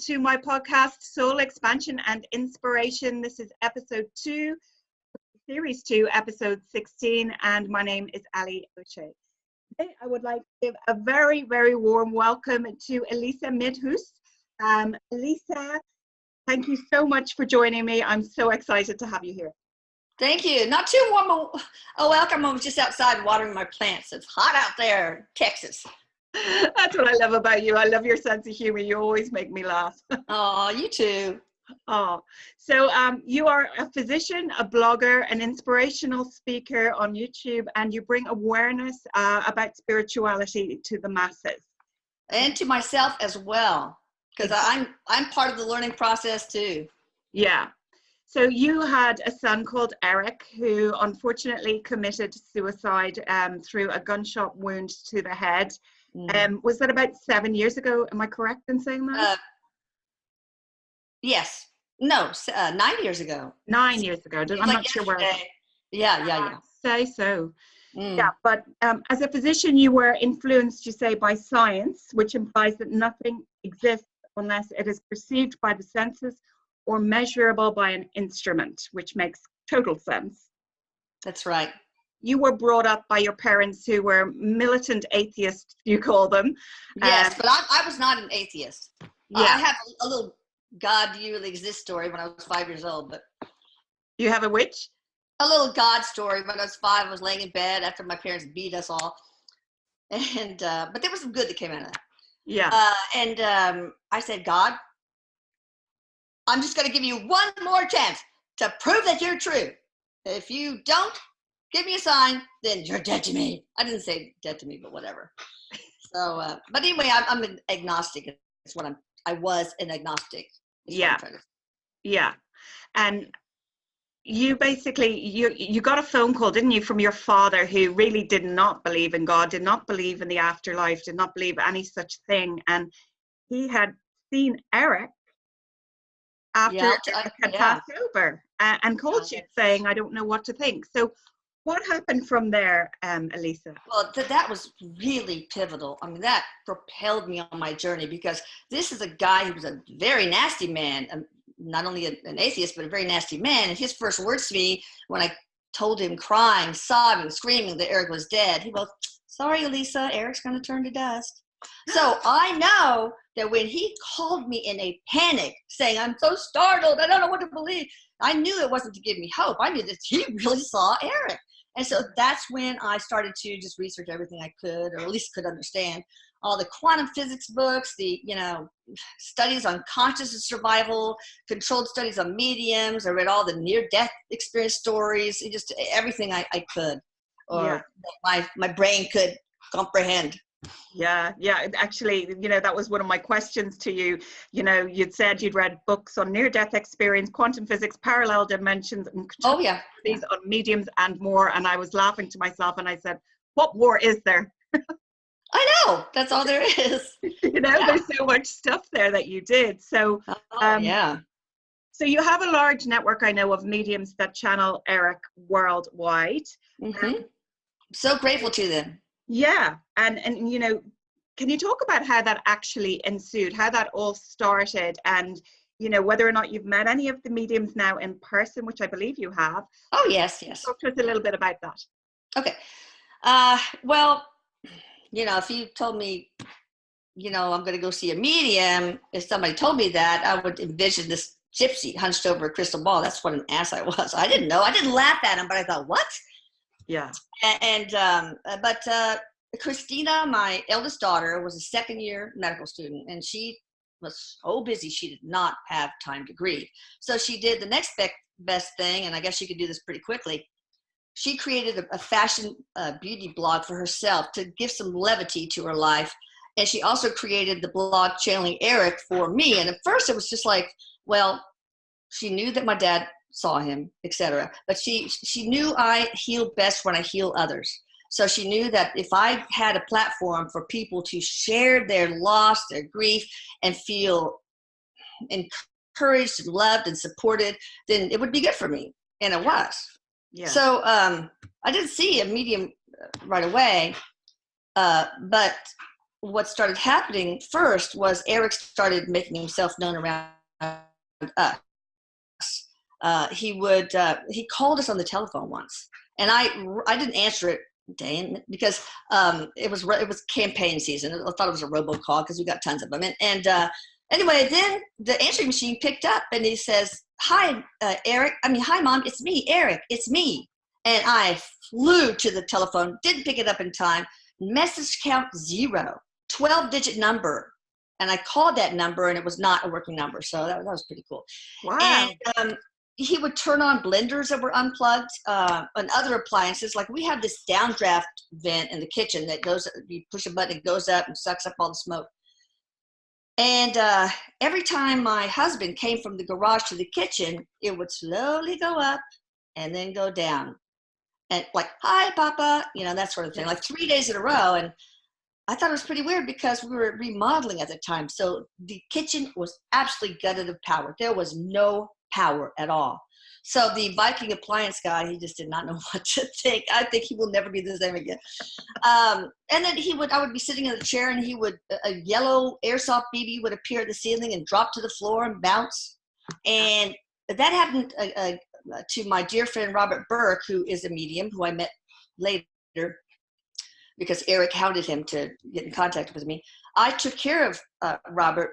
to my podcast, Soul Expansion and Inspiration. This is episode 2, series 2, episode 16, and my name is Allie. Today, I would like to give a very, very warm welcome to Elisa Medhus. Elisa, thank you so much for joining me. I'm so excited to have you here. Thank you. Not too warm a welcome. I was just outside watering my plants. It's hot out there, Texas. That's what I love about you. I love your sense of humor. You always make me laugh. Oh, you too. Oh, so you are a physician, a blogger, an inspirational speaker on YouTube, and you bring awareness about spirituality to the masses. And to myself as well, because I'm part of the learning process too. Yeah. So you had a son called Erik who unfortunately committed suicide through a gunshot wound to the head. Was that about 7 years ago? Am I correct in saying that? Yes. No, 9 years ago. 9 years ago. I'm not sure where. Yeah. Say so. Yeah, but as a physician, you were influenced, you say, by science, which implies that nothing exists unless it is perceived by the senses or measurable by an instrument, which makes total sense. That's right. You were brought up by your parents who were militant atheists, you call them. Yes, but I was not an atheist. Yeah. I have a little God, do you really exist story when I was 5 years old. But you have a which? A little God story. When I was 5, I was laying in bed after my parents beat us all. And but there was some good that came out of that. Yeah. I said, God, I'm just going to give you one more chance to prove that you're true. If you don't give me a sign, then you're dead to me. I didn't say dead to me, but whatever. So, but anyway, I'm an agnostic. That's what I was an agnostic. Yeah. Yeah. And you basically, you got a phone call, didn't you, from your father who really did not believe in God, did not believe in the afterlife, did not believe any such thing. And he had seen Erik after Erik had passed over and called you saying, I don't know what to think. So what happened from there, Elisa? Well, that was really pivotal. I mean, that propelled me on my journey because this is a guy who was a very nasty man, not only an atheist, but a very nasty man. And his first words to me when I told him crying, sobbing, screaming that Erik was dead, he goes, sorry, Elisa, Erik's going to turn to dust. So I know that when he called me in a panic saying, I'm so startled, I don't know what to believe, I knew it wasn't to give me hope. I knew that he really saw Erik. And so that's when I started to just research everything I could, or at least could understand all the quantum physics books, the, studies on consciousness survival, controlled studies on mediums. I read all the near-death experience stories, just everything I could, or my brain could comprehend. Yeah. Actually, that was one of my questions to you. You'd said you'd read books on near-death experience, quantum physics, parallel dimensions, and studies on mediums and more. And I was laughing to myself and I said, what more is there? I know. That's all there is. There's so much stuff there that you did. So, So you have a large network, I know, of mediums that channel Erik worldwide. Mm-hmm. So grateful to them. Yeah. And can you talk about how that actually ensued, how that all started, and, whether or not you've met any of the mediums now in person, which I believe you have. Oh, yes. Talk to us a little bit about that. Okay. Well, if you told me, I'm going to go see a medium, if somebody told me that, I would envision this gypsy hunched over a crystal ball. That's what an ass I was. I didn't know. I didn't laugh at him, but I thought, what? Yeah. But Christina, my eldest daughter, was a second-year medical student, and she was so busy she did not have time to grieve. So she did the next best thing, and I guess she could do this pretty quickly. She created a fashion beauty blog for herself to give some levity to her life, and she also created the blog Channeling Erik for me. And at first, it was just like, well, she knew that my dad saw him, etc. But she knew I heal best when I heal others. So she knew that if I had a platform for people to share their loss, their grief, and feel encouraged and loved and supported, then it would be good for me. And it was. Yeah. So I didn't see a medium right away, but what started happening first was Erik started making himself known around us. He called us on the telephone once, and I didn't answer it, Dane, because it was campaign season. I thought it was a robocall because we got tons of them. And anyway, then the answering machine picked up, and he says, "Hi, Erik. Hi, Mom. It's me, Erik. It's me." And I flew to the telephone, didn't pick it up in time. Message count 0, 12-digit number. And I called that number, and it was not a working number. So that was pretty cool. Wow. And he would turn on blenders that were unplugged and other appliances. Like we have this downdraft vent in the kitchen that goes, you push a button, it goes up and sucks up all the smoke. And every time my husband came from the garage to the kitchen, it would slowly go up and then go down. And like, "Hi, Papa," that sort of thing, like 3 days in a row. And I thought it was pretty weird because we were remodeling at the time. So the kitchen was absolutely gutted of power. There was no power at all. So the Viking appliance guy, he just did not know what to think. I think he will never be the same again. And then I would be sitting in the chair, and a yellow airsoft BB would appear at the ceiling and drop to the floor and bounce. And that happened to my dear friend Robert Burke, who is a medium, who I met later because Erik hounded him to get in contact with me. I took care of Robert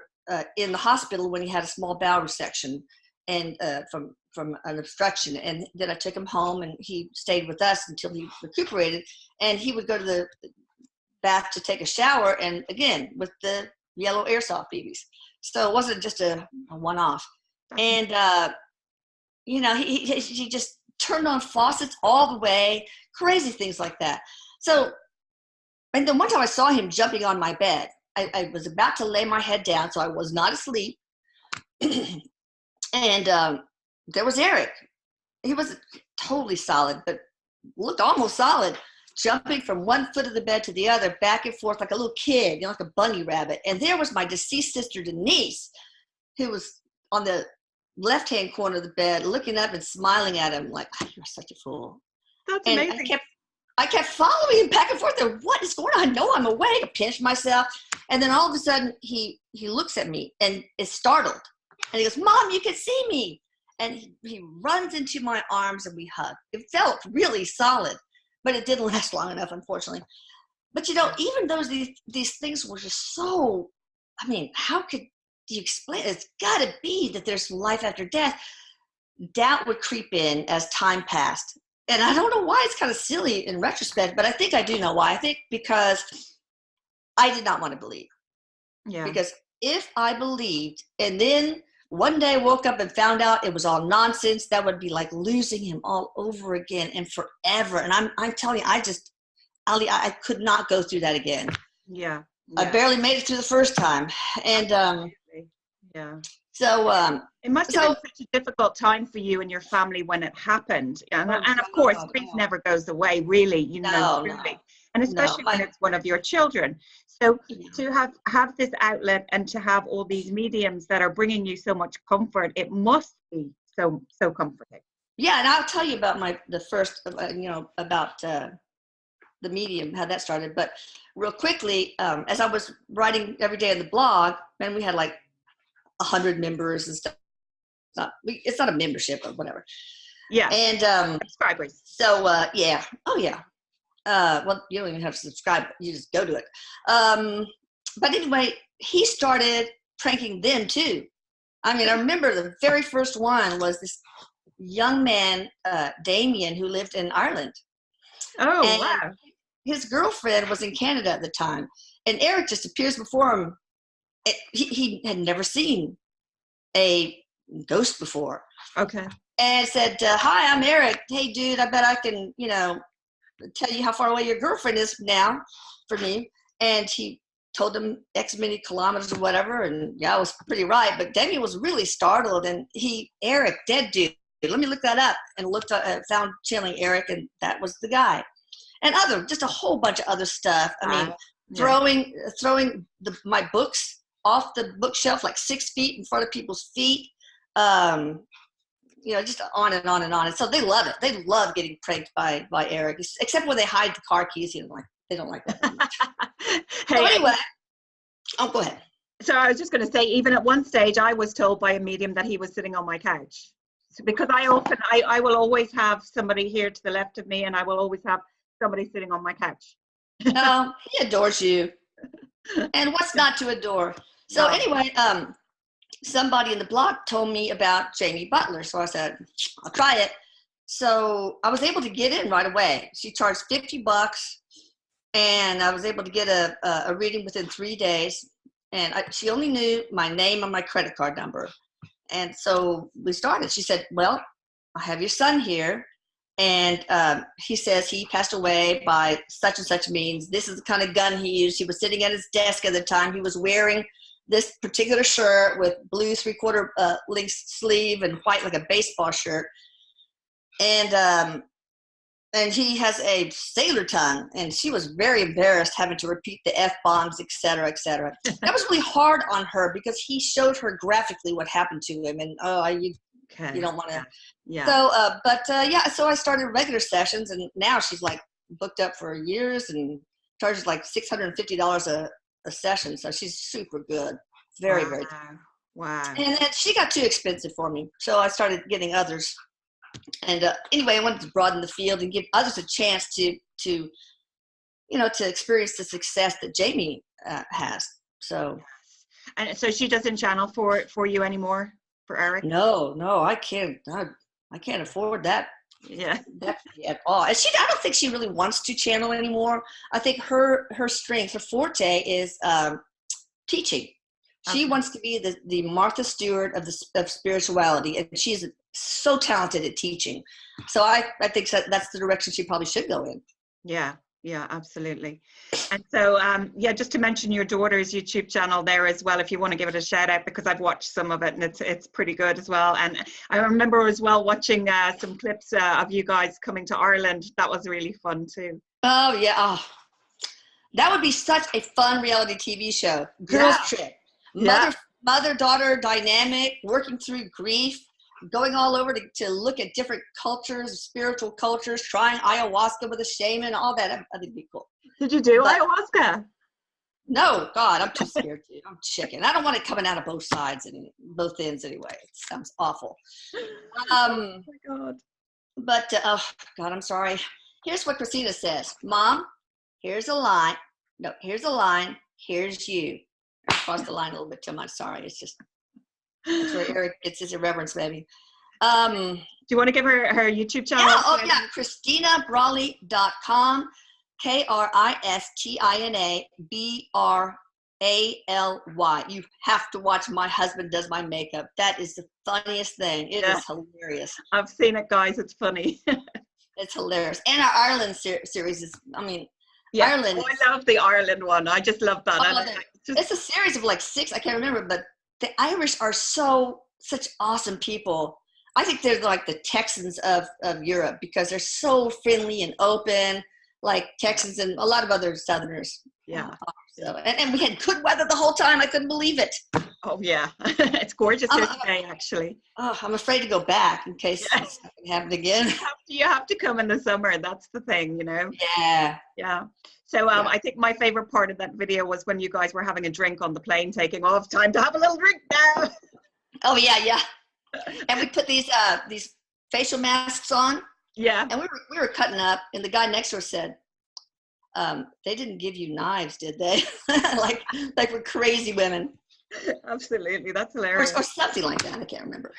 in the hospital when he had a small bowel resection and from an obstruction. And then I took him home, and he stayed with us until he recuperated. And he would go to the bath to take a shower, and again with the yellow airsoft BBs. So it wasn't just a one-off. And he just turned on faucets all the way, crazy things like that. So, and then one time I saw him jumping on my bed. I was about to lay my head down, so I was not asleep. And there was Erik. He wasn't totally solid, but looked almost solid, jumping from one foot of the bed to the other, back and forth like a little kid, like a bunny rabbit. And there was my deceased sister, Denise, who was on the left-hand corner of the bed, looking up and smiling at him like, "Oh, you're such a fool." That's and amazing. I kept following him back and forth. There, what is going on? No, I'm awake. I pinched myself. And then all of a sudden, he looks at me and is startled. And he goes, "Mom, you can see me." And he runs into my arms, and we hug. It felt really solid, but it didn't last long enough, unfortunately. But even though these things were just so, how could you explain? It's got to be that there's life after death. Doubt would creep in as time passed. And I don't know why. It's kind of silly in retrospect, but I think I do know why. I think because I did not want to believe. Yeah. Because if I believed and then one day woke up and found out it was all nonsense, that would be like losing him all over again and forever. And I'm telling you, Allie, I could not go through that again. Yeah. I barely made it through the first time. And yeah. So it must have been such a difficult time for you and your family when it happened. And of course, grief never goes away, really, truly. And especially when it's one of your children. So to have this outlet and to have all these mediums that are bringing you so much comfort, it must be so comforting. Yeah, and I'll tell you about the first, about the medium, how that started. But real quickly, as I was writing every day in the blog, and we had like 100 members and stuff. It's not a membership or whatever. Yeah. And subscribers. So yeah. Oh yeah. Well, you don't even have to subscribe. You just go to it. But anyway, he started pranking them too. I remember the very first one was this young man, Damien, who lived in Ireland. Oh, and wow. His girlfriend was in Canada at the time. And Erik just appears before him. He had never seen a ghost before. Okay. And said, "Hi, I'm Erik. Hey, dude, I bet I can, tell you how far away your girlfriend is now for me." And he told him X many kilometers or whatever. And yeah, I was pretty right. But Damien was really startled. And Erik, dead dude. Let me look that up. And looked up, found channeling Erik, and that was the guy. And just a whole bunch of other stuff. Throwing my books off the bookshelf like 6 feet in front of people's feet, just on and on and on. And so they love it. They love getting pranked by Erik, except when they hide the car keys. They don't like that very much. Hey, so anyway, Oh, go ahead. So I was just going to say, even at one stage, I was told by a medium that he was sitting on my couch. So because I will always have somebody here to the left of me, and I will always have somebody sitting on my couch. No, he adores you. And what's not to adore? So No. anyway, somebody in the blog told me about Jamie Butler. So I said, I'll try it. So I was able to get in right away. She charged $50, and I was able to get a reading within 3 days. And she only knew my name and my credit card number. And so we started. She said, well, I have your son here. And he says he passed away by such and such means. This is the kind of gun he used. He was sitting at his desk at the time. He was wearing this particular shirt with blue 3/4 length sleeve and white like a baseball shirt. And he has a sailor tongue, and she was very embarrassed having to repeat the F-bombs, et cetera, et cetera. That was really hard on her because he showed her graphically what happened to him. And, you don't want to. Yeah. So, so I started regular sessions, and now she's like booked up for years and charges like $650 a session. So she's super good. Very, very good. Wow. And then she got too expensive for me. So I started getting others. And anyway, I wanted to broaden the field and give others a chance to experience the success that Jamie has. So, and so she doesn't channel for you anymore, for Erik? No, I can't. I can't afford that. Yeah, at all. And I don't think she really wants to channel anymore. I think her strength, her forte is teaching. She wants to be the Martha Stewart of spirituality, and she's so talented at teaching. So I think that's the direction she probably should go in. Yeah, absolutely. And so, just to mention your daughter's YouTube channel there as well, if you want to give it a shout out, because I've watched some of it and it's pretty good as well. And I remember as well watching some clips of you guys coming to Ireland. That was really fun too. Oh yeah, that would be such a fun reality TV show. Girls Trip. Mother-daughter dynamic, working through grief, going all over to look at different cultures, spiritual cultures, trying ayahuasca with a shaman, all that. I think it'd be cool. Did you do ayahuasca? No, God, I'm too scared to. I'm chicken. I don't want it coming out of both sides and both ends anyway. It sounds awful. Oh my God. But, oh God, I'm sorry. Here's what Christina says. Mom, here's a line. No, here's a line. Here's you. I crossed the line a little bit too much. Sorry. It's just, that's where Erik gets his irreverence, baby. Do you want to give her YouTube channel? Yeah, ChristinaBrally.com. KristinaBrally. You have to watch My Husband Does My Makeup. That is the funniest thing. It is hilarious. I've seen it, guys. It's funny. It's hilarious. And our Ireland series is, Ireland. I love the Ireland one. I just love that. It's a series of like 6, I can't remember, but the Irish are such awesome people. I think they're like the Texans of Europe because they're so friendly and open, like Texans and a lot of other Southerners. Yeah. So, and we had good weather the whole time. I couldn't believe it. Oh, yeah. It's gorgeous here today, actually. Oh, I'm afraid to go back in case it's going to happen again. You have to come in the summer. That's the thing, Yeah. Yeah. So I think my favorite part of that video was when you guys were having a drink on the plane, taking off. Time to have a little drink now. Oh, yeah. And we put these facial masks on. Yeah. And we were cutting up, and the guy next to us said, they didn't give you knives, did they? like we're crazy women. Absolutely. That's hilarious. Or something like that. I can't remember.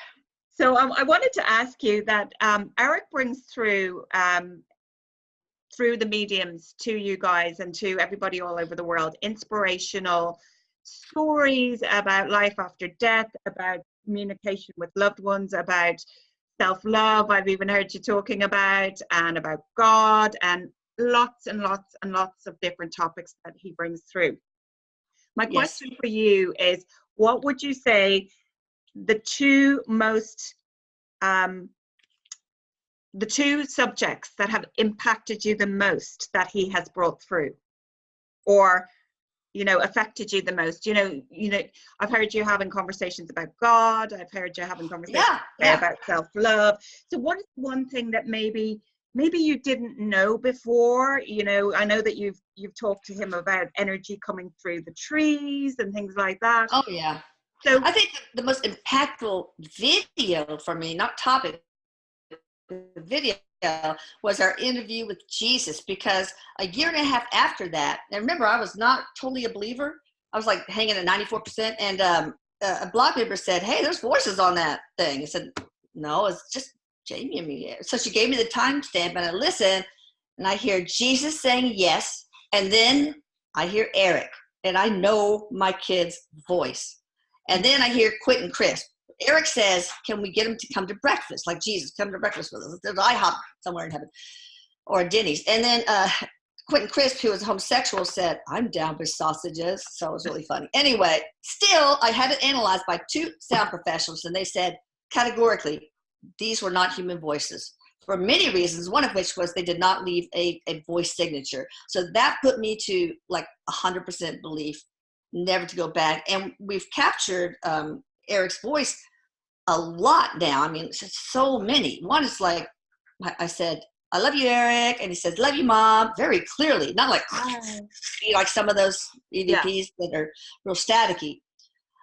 So I wanted to ask you that Erik brings through the mediums to you guys and to everybody all over the world, inspirational stories about life after death, about communication with loved ones, about self-love, I've even heard you talking about, and about God, and lots and lots and lots of different topics that he brings through. My question for you is, what would you say the two subjects that have impacted you the most that he has brought through, or affected you the most? I've heard you having conversations about God. I've heard you having conversations about self-love. So what is one thing that maybe maybe you didn't know before. You know, I know that you've talked to him about energy coming through the trees and things like that. Oh yeah. So I think the most impactful video for me, not topic, the video, was our interview with Jesus, because a year and a half after that, and remember, I was not totally a believer. I was like hanging at 94%, and a blog member said, "Hey, there's voices on that thing." I said, "No, it's just Jamie and me." So she gave me the timestamp, and I listened, and I hear Jesus saying yes, and then I hear Erik, and I know my kid's voice. And then I hear Quentin Crisp. Erik says, "Can we get him to come to breakfast? Like Jesus, come to breakfast with us. There's IHOP somewhere in heaven, or Denny's." And then Quentin Crisp, who was homosexual, said, "I'm down with sausages." So it was really funny. Anyway, still, I had it analyzed by 2 sound professionals, and they said categorically, these were not human voices for many reasons, one of which was they did not leave a voice signature. So that put me to like 100% belief, never to go back. And we've captured Erik's voice a lot now. I mean, so many. One is like, I said, "I love you, Erik," and he says, "Love you, Mom," very clearly, not like like some of those EVPs that are real staticky.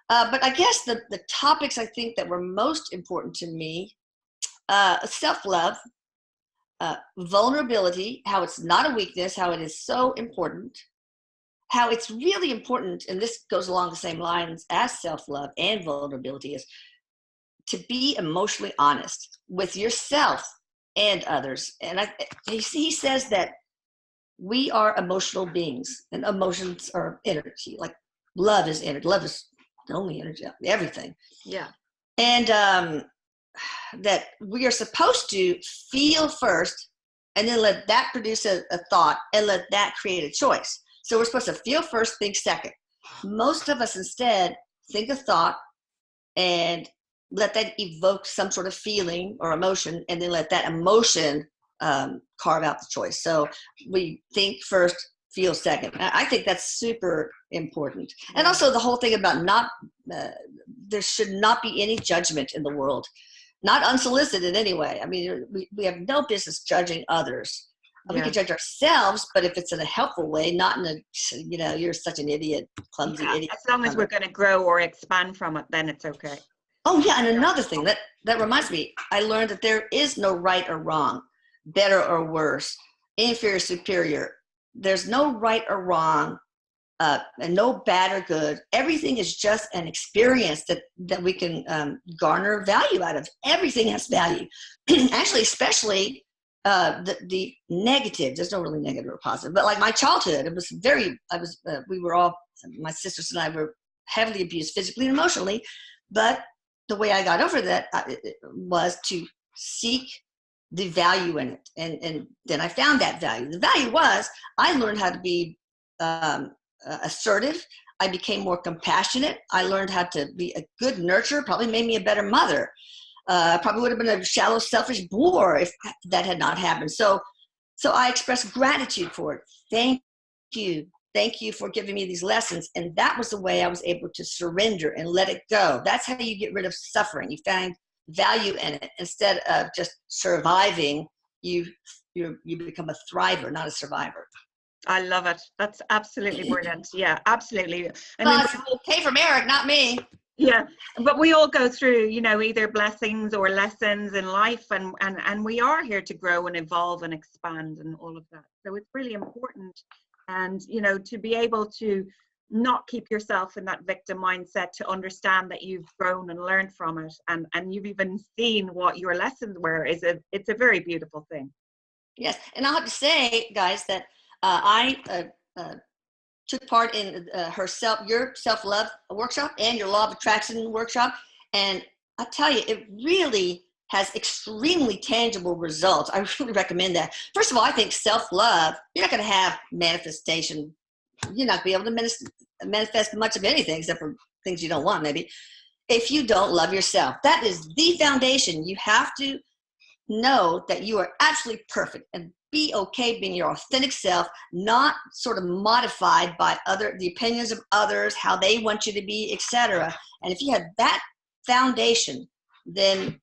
But I guess the topics I think that were most important to me, self-love, vulnerability, how it's not a weakness, how it is so important, how it's really important, and this goes along the same lines as self-love and vulnerability, is to be emotionally honest with yourself and others. And he says that we are emotional beings, and emotions are energy. Like love is energy. Love is the only energy, everything. yeah, And that we are supposed to feel first, and then let that produce a thought, and let that create a choice. So we're supposed to feel first, think second. Most of us instead think a thought and let that evoke some sort of feeling or emotion, and then let that emotion carve out the choice. So we think first, feel second. I think that's super important. And also the whole thing about there should not be any judgment in the world, not unsolicited anyway. I mean, we have no business judging others. We can judge ourselves, but if it's in a helpful way, not in a, you're such an idiot, clumsy idiot. As long as we're going to grow or expand from it, then it's okay. Oh yeah, and another thing that reminds me, I learned that there is no right or wrong, better or worse, inferior, superior. There's no right or wrong, and no bad or good. Everything is just an experience that we can garner value out of. Everything has value. Actually, especially the negative. There's no really negative or positive, but like my childhood, we were all, my sisters and I were heavily abused physically and emotionally, but the way I got over that was to seek the value in it. And then I found that value. The value was I learned how to be assertive. I became more compassionate. I learned how to be a good nurturer, probably made me a better mother. Probably would have been a shallow, selfish bore if that had not happened. So I express gratitude for it. Thank you. Thank you for giving me these lessons. And that was the way I was able to surrender and let it go. That's how you get rid of suffering. You find value in it. Instead of just surviving, you become a thriver, not a survivor. I love it. That's absolutely brilliant. Yeah, absolutely. It's okay from Erik, not me. Yeah, but we all go through, either blessings or lessons in life, and we are here to grow and evolve and expand and all of that. So it's really important. And, to be able to not keep yourself in that victim mindset, to understand that you've grown and learned from it, and you've even seen what your lessons were, it's a very beautiful thing. Yes, and I'll have to say, guys, that I took part in your self-love workshop and your law of attraction workshop, and I tell you, it really has extremely tangible results. I really recommend that. First of all, I think self-love, you're not going to have manifestation. You're not going to be able to manifest much of anything except for things you don't want, maybe, if you don't love yourself. That is the foundation. You have to know that you are absolutely perfect and be okay being your authentic self, not sort of modified by the opinions of others, how they want you to be, etc. And if you have that foundation, then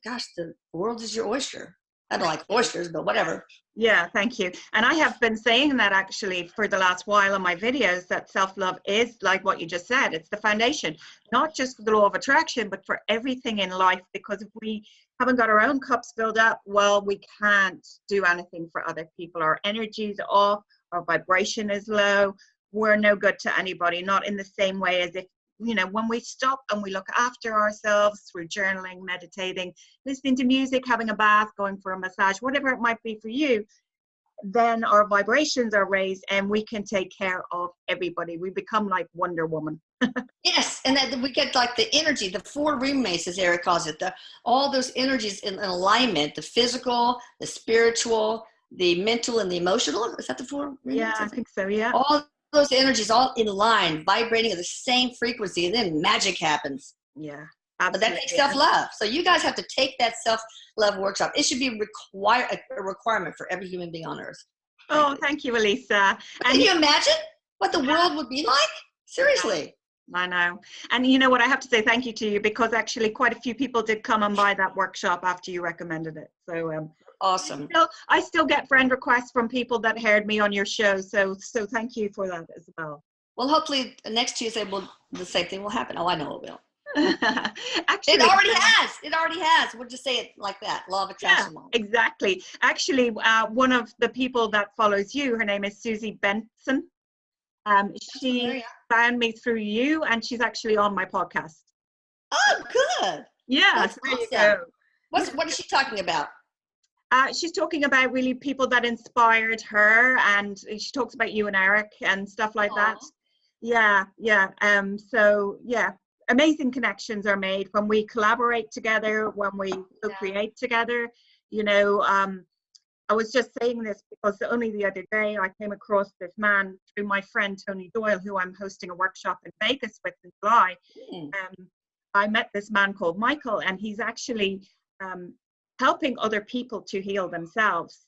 gosh, the world is your oyster. I don't like oysters, but whatever. Yeah, thank you. And I have been saying that actually for the last while on my videos, that self-love is like what you just said. It's the foundation, not just for the law of attraction, but for everything in life. Because if we haven't got our own cups filled up, well, we can't do anything for other people. Our energy's off, our vibration is low. We're no good to anybody, not in the same way as if, you know, when we stop and we look after ourselves through journaling, meditating, listening to music, having a bath, going for a massage, whatever it might be for you, then our vibrations are raised and we can take care of everybody. We become like Wonder Woman. Yes, and that we get like the energy, the four roommates, as Erik calls it, all those energies in alignment, the physical, the spiritual, the mental, and the emotional. Is that the four roommates? Yeah, I think so, yeah. All those energies all in line, vibrating at the same frequency, and then magic happens. Yeah, absolutely. But that takes self-love. So you guys have to take that self-love workshop. It should be a requirement for every human being on earth. Oh, thank you, Elisa. And can you imagine what the world would be like? Seriously. I know. And you know what, I have to say thank you to you, because actually quite a few people did come and buy that workshop after you recommended it. So awesome. I still get friend requests from people that heard me on your show. So thank you for that as well. Well, hopefully next Tuesday the same thing will happen. Oh, I know it will. Actually, it already has. It already has. We'll just say it like that. Law of attraction. Yeah, exactly. Actually, one of the people that follows you, her name is Susie Benson. She found me through you, and she's actually on my podcast. Oh, good. Yeah, so there you go. What is she talking about? She's talking about really people that inspired her, and she talks about you and Erik and stuff like that. Yeah. So yeah, amazing connections are made when we collaborate together, when we co-create together. You know, I was just saying this because only the other day I came across this man through my friend Tony Doyle, who I'm hosting a workshop in Vegas with in July. I met this man called Michael, and he's actually helping other people to heal themselves.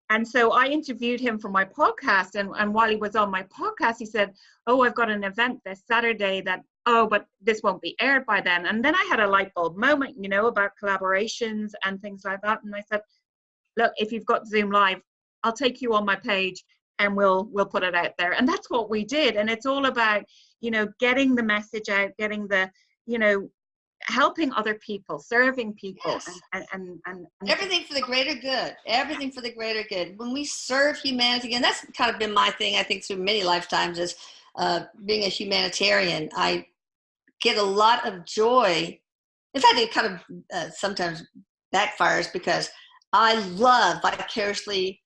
And so I interviewed him for my podcast, and while he was on my podcast, he said, oh, I've got an event this Saturday but this won't be aired by then. And then I had a light bulb moment, you know, about collaborations and things like that. And I said, look, if you've got Zoom Live, I'll take you on my page and we'll put it out there. And that's what we did. And it's all about, you know, getting the message out, getting the, you know, helping other people, serving people. Yes. And everything for the greater good. Everything for the greater good. When we serve humanity, and that's kind of been my thing, I think, through many lifetimes, is being a humanitarian. I get a lot of joy. In fact, it kind of sometimes backfires, because I love vicariously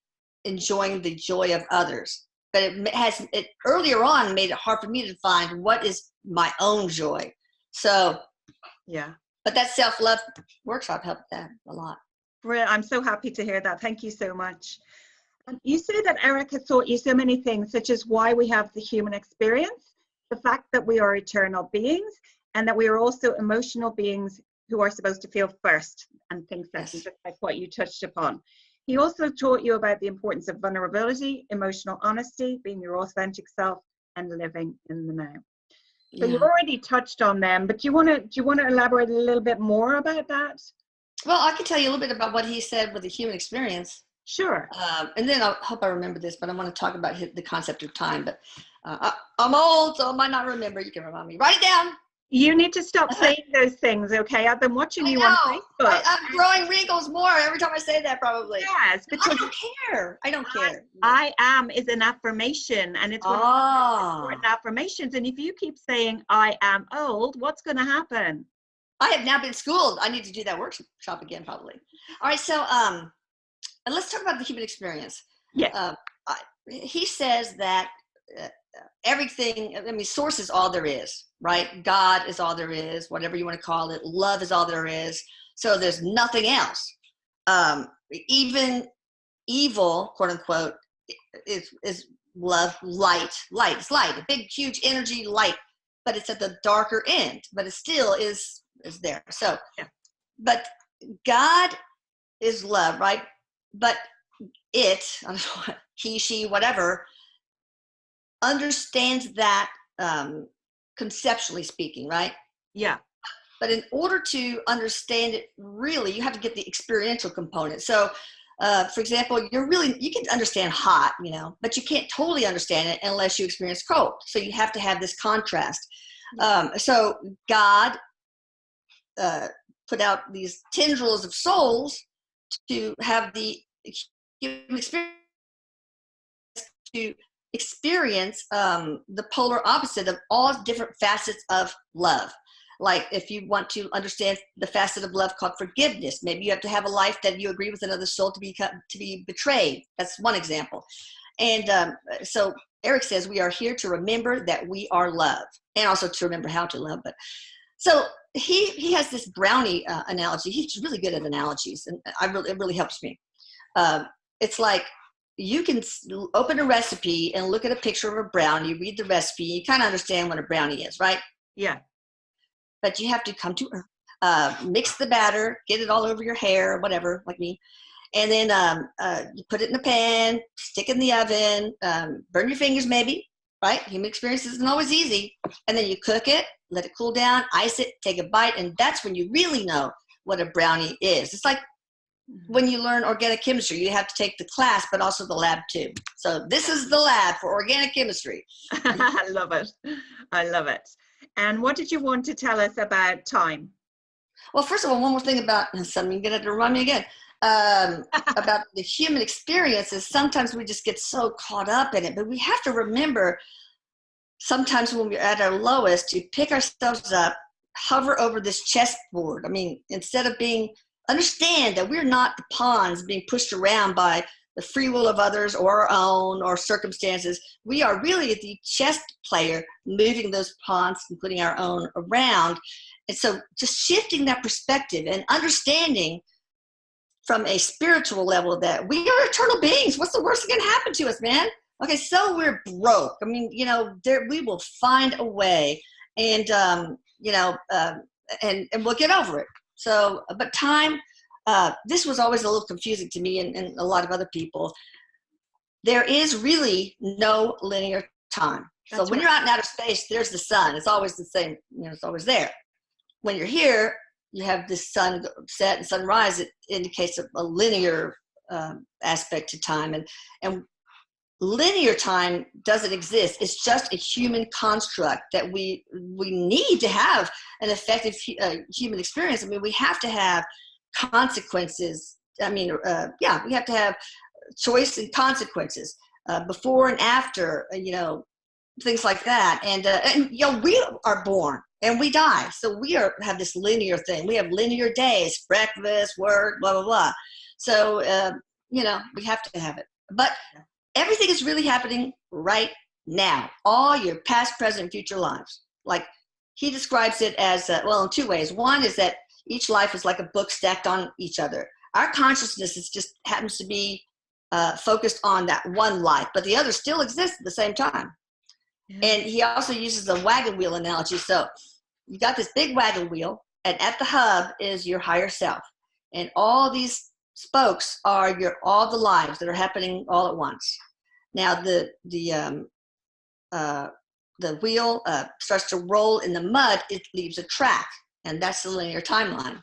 enjoying the joy of others. But it earlier on made it hard for me to find what is my own joy. So, yeah. But that self-love workshop helped that a lot. I'm so happy to hear that. Thank you so much. You say that Erik has taught you so many things, such as why we have the human experience, the fact that we are eternal beings, and that we are also emotional beings who are supposed to feel first and think second, just like what you touched upon. He also taught you about the importance of vulnerability, emotional honesty, being your authentic self, and living in the now. So you've already touched on them, but do you want to elaborate a little bit more about that? Well, I can tell you a little bit about what he said with the human experience. Sure. And then I hope I remember this, but I want to talk about the concept of time. But I'm old, so I might not remember. You can remind me. Write it down. You need to stop saying those things, okay? I've been watching you on Facebook. I'm growing wrinkles more every time I say that, probably. Yes, because I don't care. I don't care. I am is an affirmation, and it's one of the important affirmations. And if you keep saying I am old, what's going to happen? I have now been schooled. I need to do that workshop again, probably. All right, so let's talk about the human experience. Yeah. He says that everything, I mean, source is all there is, right? God is all there is, whatever you want to call it. Love is all there is. So there's nothing else. Even evil, quote unquote, is love, light. It's light, a big, huge energy light, but it's at the darker end, but it still is there. So, but God is love, right? But it, I don't know, he, she, whatever, understands that conceptually speaking, right? Yeah. But in order to understand it, really, you have to get the experiential component. So, for example, you can understand hot, but you can't totally understand it unless you experience cold. So you have to have this contrast. So God put out these tendrils of souls to have the human experience, to experience the polar opposite of all different facets of love. Like if you want to understand the facet of love called forgiveness, maybe you have to have a life that you agree with another soul to be betrayed. That's one example. And so Erik says we are here to remember that we are love, and also to remember how to love. But so he has this brownie analogy. He's really good at analogies, and it really helps me. It's like you can open a recipe and look at a picture of a brownie, read the recipe, you kind of understand what a brownie is, right? Yeah. But you have to come to mix the batter, get it all over your hair or whatever, like me. And then you put it in the pan, stick it in the oven, burn your fingers maybe, right? Human experience isn't always easy. And then you cook it, let it cool down, ice it, take a bite, and that's when you really know what a brownie is. It's like when you learn organic chemistry, you have to take the class, but also the lab too. So this is the lab for organic chemistry. I love it. I love it. And what did you want to tell us about time? Well, first of all, one more thing about something you're going to remind me again about the human experience is sometimes we just get so caught up in it, but we have to remember sometimes when we're at our lowest to pick ourselves up, hover over this chessboard. I mean, instead of understand that we're not the pawns being pushed around by the free will of others or our own or circumstances. We are really the chess player moving those pawns and putting our own around. And so just shifting that perspective and understanding from a spiritual level that we are eternal beings. What's the worst that can happen to us, man? Okay, so we're broke. I mean, we will find a way, and and we'll get over it. So, but time, this was always a little confusing to me and a lot of other people. There is really no linear time. So when you're out in outer space, there's the sun. It's always the same, it's always there. When you're here, you have this sunset and sunrise. It indicates a linear aspect to time. And linear time doesn't exist. It's just a human construct that we need to have an effective human experience. I mean, we have to have consequences. I mean, we have to have choice and consequences before and after, things like that. And we are born and we die. So we have this linear thing. We have linear days, breakfast, work, blah, blah, blah. So, we have to have it. But everything is really happening right now. All your past, present, and future lives. Like he describes it as, in two ways. One is that each life is like a book stacked on each other. Our consciousness just happens to be focused on that one life, but the other still exists at the same time. Yeah. And he also uses a wagon wheel analogy. So you got this big wagon wheel, and at the hub is your higher self. And all these spokes are all the lives that are happening all at once. Now the wheel starts to roll in the mud. It leaves a track, and that's the linear timeline.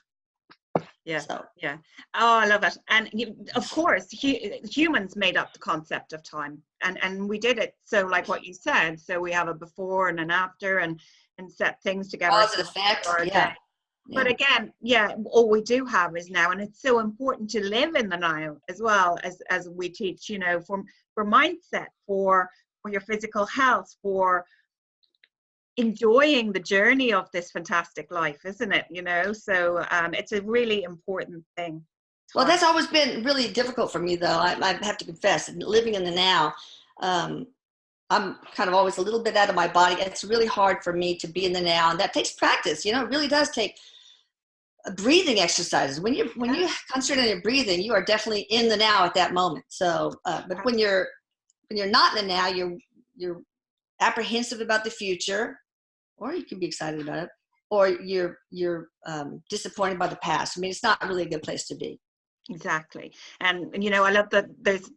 Yeah. So. Yeah. Oh, I love it. And of course, humans made up the concept of time, and we did it. So, like what you said, so we have a before and an after, and set things together. Cause and effect. Yeah. But again, all we do have is now, and it's so important to live in the now as well as we teach, for mindset, for your physical health, for enjoying the journey of this fantastic life, isn't it? So it's a really important thing. Well, that's always been really difficult for me, though. I have to confess, living in the now, I'm kind of always a little bit out of my body. It's really hard for me to be in the now, and that takes practice. It really does take breathing exercises. When you concentrate on your breathing, you are definitely in the now at that moment. So, but when you're not in the now, you're apprehensive about the future, or you can be excited about it, or you're disappointed by the past. I mean, it's not really a good place to be. Exactly. And I love that there's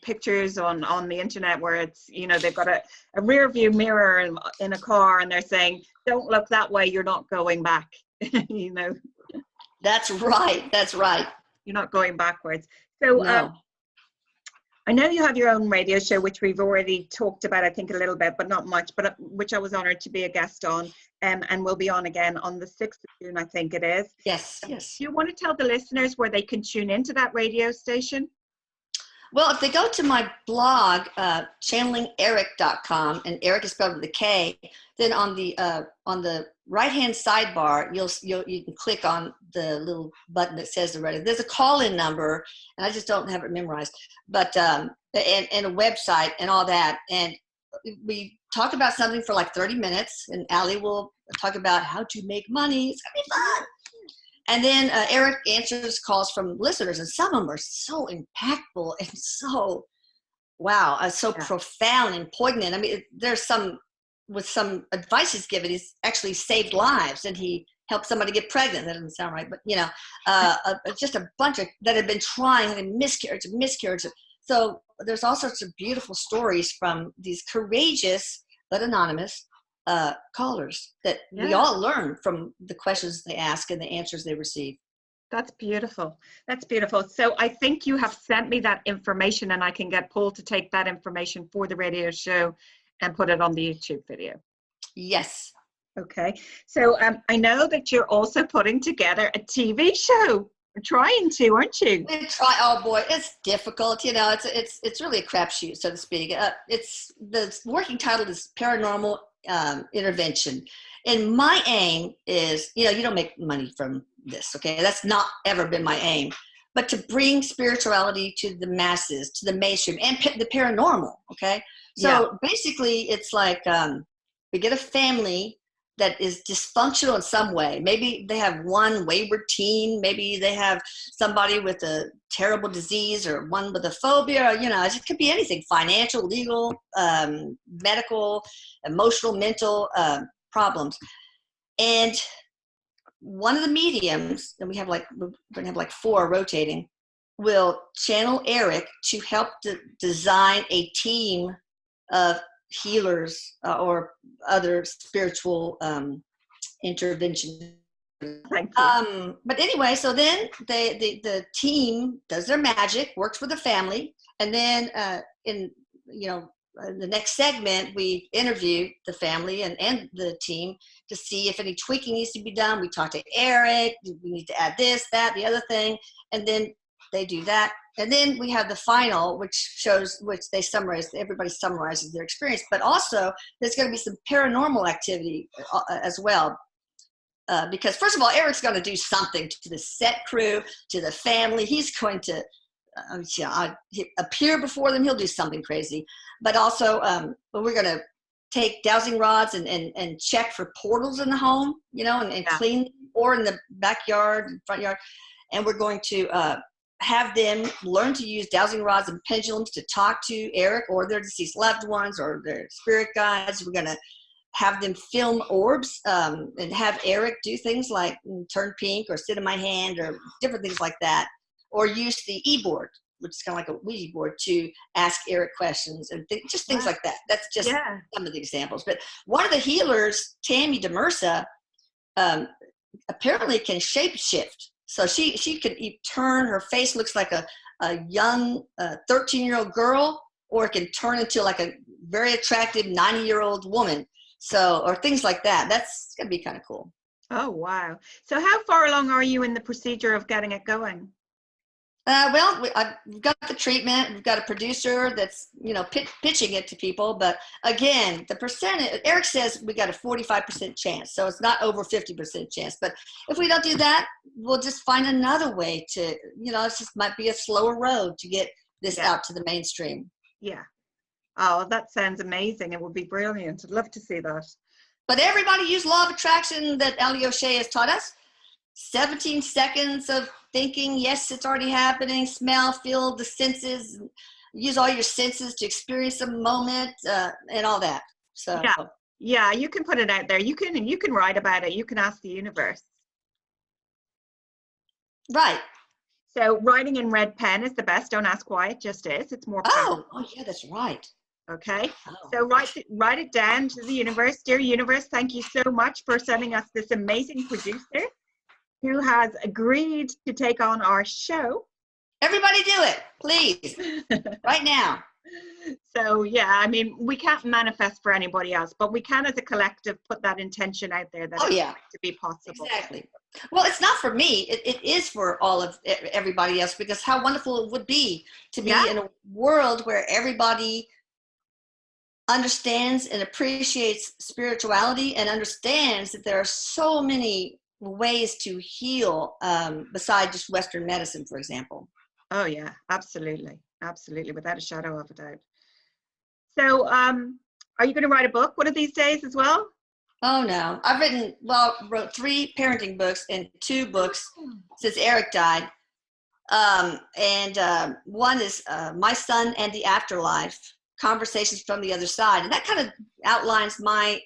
pictures on the internet where it's they've got a rear view mirror in a car, and they're saying, don't look that way, you're not going back. You know, That's right. That's right. you're not going backwards. So No. I know you have your own radio show, which we've already talked about, I think a little bit, but not much, but which I was honored to be a guest on, and we'll be on again on the 6th of June, I think it is. Yes, yes. Do you want to tell the listeners where they can tune into that radio station? Well, if they go to my blog, channelingeric.com, and Erik is spelled with a K, then on the right-hand sidebar, you can click on the little button that says the radio. There's a call-in number, and I just don't have it memorized, but and a website and all that. And we talk about something for like 30 minutes, and Allie will talk about how to make money. It's gonna be fun. And then Erik answers calls from listeners, and some of them are so impactful and so, wow, so profound and poignant. I mean, there's some advice he's given. He's actually saved lives, and he helped somebody get pregnant. That doesn't sound right, but just a bunch of that have been trying and miscarriage. So there's all sorts of beautiful stories from these courageous but anonymous callers that we all learn from the questions they ask and the answers they receive. That's beautiful. That's beautiful. So I think you have sent me that information, and I can get Paul to take that information for the radio show and put it on the YouTube video. Yes. Okay. So I know that you're also putting together a TV show. We're trying to, aren't you? We try. Oh boy, it's difficult. It's really a crapshoot, so to speak. It's the working title is Paranormal Intervention, and my aim is, you don't make money from this. Okay, that's not ever been my aim, but to bring spirituality to the masses, to the mainstream, and the paranormal. Okay, so basically, it's like we get a family that is dysfunctional in some way. Maybe they have one wayward teen. Maybe they have somebody with a terrible disease, or one with a phobia. It could be anything: financial, legal, medical, emotional, mental problems. And one of the mediums, and we're going to have like 4 rotating, will channel Erik to help design a team of healers or other spiritual intervention. Thank you. But anyway, so then the team does their magic, works with the family, and then in the next segment, we interview the family and the team to see if any tweaking needs to be done. We talk to Erik. We need to add this, that, the other thing, and then they do that. And then we have the final, which they summarize, everybody summarizes their experience, but also there's going to be some paranormal activity as well. Because first of all, Erik's going to do something to the set crew, to the family. He's going to appear before them. He'll do something crazy, but also we're going to take dowsing rods and check for portals in the home, and clean, or in the backyard, front yard. And we're going to have them learn to use dowsing rods and pendulums to talk to Erik or their deceased loved ones or their spirit guides. We're going to have them film orbs and have Erik do things like turn pink or sit in my hand or different things like that, or use the e-board, which is kind of like a Ouija board, to ask Erik questions and just things like that. That's just some of the examples. But one of the healers, Tammy DeMursa, apparently can shape shift. So she could turn, her face looks like a young 13-year-old girl, or it can turn into like a very attractive 90-year-old woman. So, or things like that. That's going to be kind of cool. Oh, wow. So how far along are you in the procedure of getting it going? Well, we've got the treatment. We've got a producer that's, pitching it to people. But again, the percentage, Erik says we got a 45% chance. So it's not over 50% chance. But if we don't do that, we'll just find another way to, it just might be a slower road to get this out to the mainstream. Yeah. Oh, that sounds amazing. It would be brilliant. I'd love to see that. But everybody use law of attraction that Allie O'Shea has taught us. 17 seconds of thinking, yes, it's already happening. Smell, feel the senses. Use all your senses to experience a moment and all that. So yeah, you can put it out there. You can write about it. You can ask the universe. Right. So writing in red pen is the best. Don't ask why. It just is. It's more powerful. Oh, yeah, that's right. Okay, Oh. so write it down to the universe. Dear universe, thank you so much for sending us this amazing producer who has agreed to take on our show. Everybody do it, please, right now. So yeah, I mean, we can't manifest for anybody else, but we can as a collective put that intention out there that Oh it's yeah, going to be possible. exactly. Well, it's not for me. It is for all of everybody else, because how wonderful it would be to be in a world where everybody understands and appreciates spirituality and understands that there are so many ways to heal beside just Western medicine, for example. Oh yeah, absolutely, absolutely, without a shadow of a doubt. So, are you going to write a book one of these days as well? Oh no, I've wrote 3 parenting books and 2 books since Erik died. One is My Son and the Afterlife, Conversations from the Other Side. And that kind of outlines my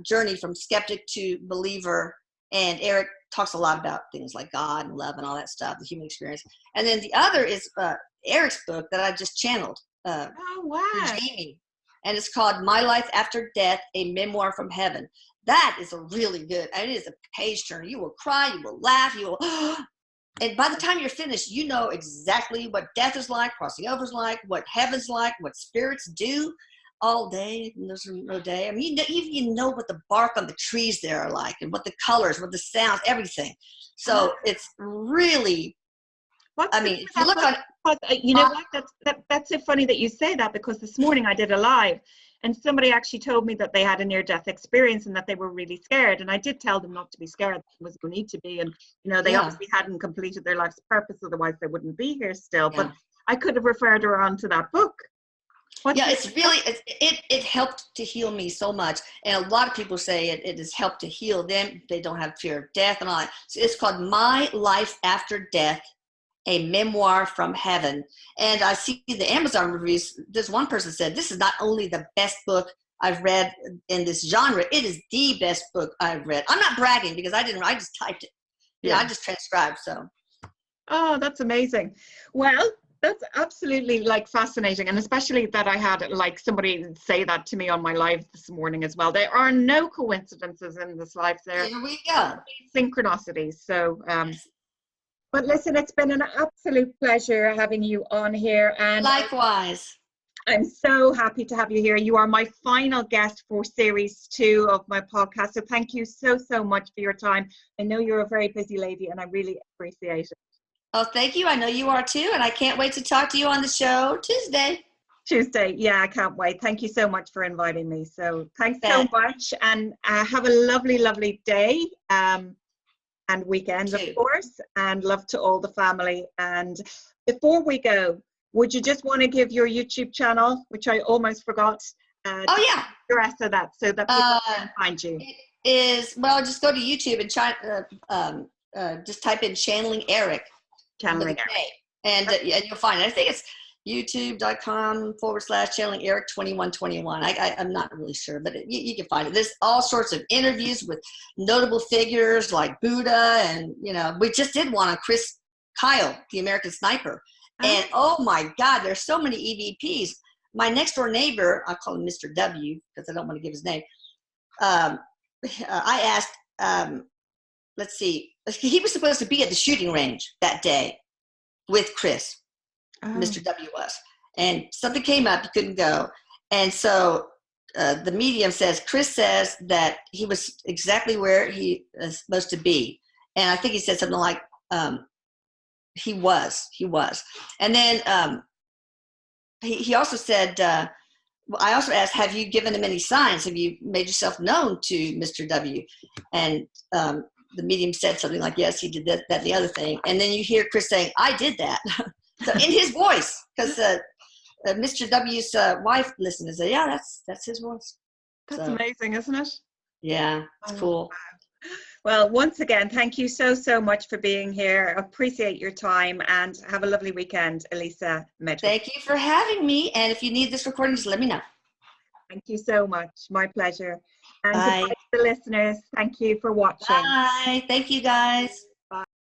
journey from skeptic to believer. And Erik talks a lot about things like God and love and all that stuff, the human experience. And then the other is Erik's book that I just channeled Oh wow! for Jamie. And it's called My Life After Death, A Memoir from Heaven. That is a really good, and it is a page turner. You will cry, you will laugh, you will, and by the time you're finished, you know exactly what death is like, crossing over is like, what heaven's like, what spirits do all day. And there's no day. I mean, you know what the bark on the trees there are like, and what the colors, what the sounds, everything. So it's really, if you look on, you know what? That's so funny that you say that, because this morning I did a live, and somebody actually told me that they had a near-death experience and that they were really scared. And I did tell them not to be scared. There was no need to be. And, you know, they obviously hadn't completed their life's purpose. Otherwise, they wouldn't be here still. Yeah. But I could have referred her on to that book. It's really, it helped to heal me so much. And a lot of people say it has helped to heal them. They don't have fear of death and all that. So it's called My Life After Death, A Memoir from Heaven. And I see the Amazon reviews. This one person said, this is not only the best book I've read in this genre, it is the best book I've read. I'm not bragging, because I just typed it. I just transcribed. So. Oh, that's amazing. Well, that's absolutely fascinating. And especially that I had somebody say that to me on my live this morning as well. There are no coincidences in this life. There Here we go. Synchronicities. So, but listen, it's been an absolute pleasure having you on here. And likewise. I'm so happy to have you here. You are my final guest for series 2 of my podcast. So thank you so, so much for your time. I know you're a very busy lady, and I really appreciate it. Oh, thank you. I know you are too. And I can't wait to talk to you on the show Tuesday. Yeah, I can't wait. Thank you so much for inviting me. So thanks so much, and have a lovely, lovely day. And weekend, of course, and love to all the family. And before we go, would you just want to give your YouTube channel, which I almost forgot? The rest of that, so that people can find you. It is, just go to YouTube and just type in Channeling Erik. Channeling Erik. And you'll find it. I think it's youtube.com/Channeling Erik 2121. I'm not really sure, but you can find it. There's all sorts of interviews with notable figures like Buddha, and we just did one on Chris Kyle, the American sniper. And oh my God, there's so many EVPs. My next door neighbor, I'll call him Mr. W because I don't want to give his name. I asked, let's see, he was supposed to be at the shooting range that day with Chris. Mr. W was, and something came up, he couldn't go, and so the medium says Chris says that he was exactly where he is supposed to be, and I think he said something like he was, and then he also said I also asked, have you given him any signs, have you made yourself known to Mr. W, and the medium said something like, yes, he did that, and the other thing, and then you hear Chris saying, I did that. So in his voice, because Mr. W's wife listened and said, yeah, that's his voice. That's amazing, isn't it? Yeah, it's cool. Wow. Well, once again, thank you so, so much for being here. Appreciate your time, and have a lovely weekend, Elisa Medhus. Thank you for having me. And if you need this recording, just let me know. Thank you so much. My pleasure. And bye. Goodbye to the listeners. Thank you for watching. Bye. Thank you, guys.